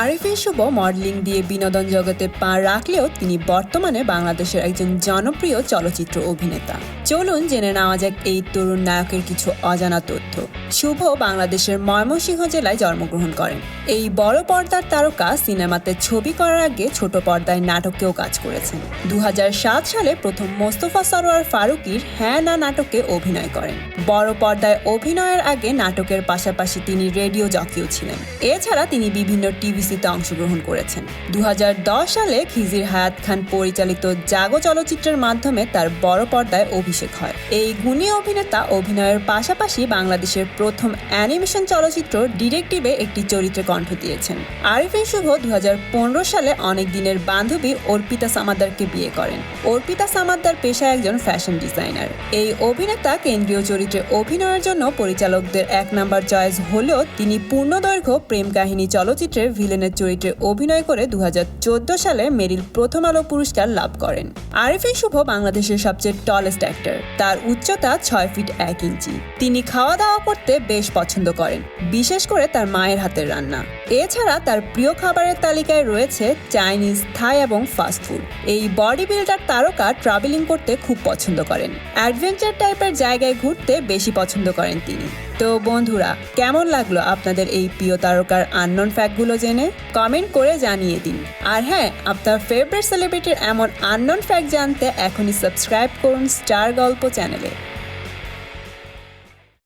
আরিফিন শুভ modelling দিয়ে বিনোদন জগতে পা রাখলেও তিনি বর্তমানে বাংলাদেশের একজন জনপ্রিয় চলচ্চিত্র অভিনেতা। চলুন জেনে নেওয়া যাক এই তরুণ নায়কের কিছু অজানা তথ্য। শুভ বাংলাদেশের ময়মনসিংহ জেলায় জন্মগ্রহণ করেন। এই বড় পর্দার তারকা সিনেমাতে ছবি করার আগে ছোট পর্দায় নাটকেও কাজ করেছেন। 2007 সালে প্রথম মোস্তফা সরোয়ার ফারুকীর হ্যাঁ না নাটকে অভিনয় করেন। বড় পর্দায় অভিনয়ের আগে নাটকের পাশাপাশি তিনি রেডিও জকিও ছিলেন। এছাড়া তিনি বিভিন্ন টিভিসিতে অংশগ্রহণ করেছেন। 2010 সালে খিজির হায়াত খান পরিচালিত জাগো চলচ্চিত্রের মাধ্যমে তার বড় পর্দায় অভিষেক হয়। এই গুণী অভিনেতা অভিনয়ের পাশাপাশি বাংলাদেশের প্রথম অ্যানিমেশন চলচ্চিত্র ডিটেকটিভে একটি চরিত্রে কণ্ঠ দিয়েছেন। আরিফিন শুভ 2015 সালে অনেক দিনের বান্ধবী অর্পিতা সামাদ্দারকে বিয়ে করেন। অর্পিতা সামাদ্দার পেশায় একজন ফ্যাশন ডিজাইনার। এই অভিনেতা কেন্দ্রীয় চরিত্রে অভিনয়ের জন্য পরিচালকদের 1 নম্বর চয়েস হলেও তিনি পূর্ণদৈর্ঘ্য প্রেম কাহিনী চলচ্চিত্রের ভিলেনের চরিত্রে অভিনয় করে 2014 সালে মেরিল প্রথম আলো পুরস্কার লাভ করেন। আরিফিন শুভ বাংলাদেশের সবচেয়ে টলেস্ট অ্যাক্টর। তার উচ্চতা 6 ফিট 1 ইঞ্চি। তিনি খাওয়া দাওয়া করতে বেশ পছন্দ করেন, বিশেষ করে তার মায়ের হাতের রান্না। এছাড়া তার প্রিয় খাবারের তালিকায় রয়েছে চাইনিজ, থাই এবং ফাস্ট ফুড। এই বডি বিল্ডার তারকা ট্রাভেলিং করতে খুব পছন্দ করেন। অ্যাডভেঞ্চার টাইপের জায়গায় ঘুরতে বেশি পছন্দ করেন তিনি। তো বন্ধুরা, কেমন লাগলো আপনাদের এই প্রিয় তারকার আননোন ফ্যাক্টগুলো জেনে? কমেন্ট করে জানিয়ে দিন। আর হ্যাঁ, আপনার ফেভারিট সেলিব্রিটির এমন আননোন ফ্যাক্ট জানতে এখনই সাবস্ক্রাইব করুন স্টার গল্প চ্যানেলে।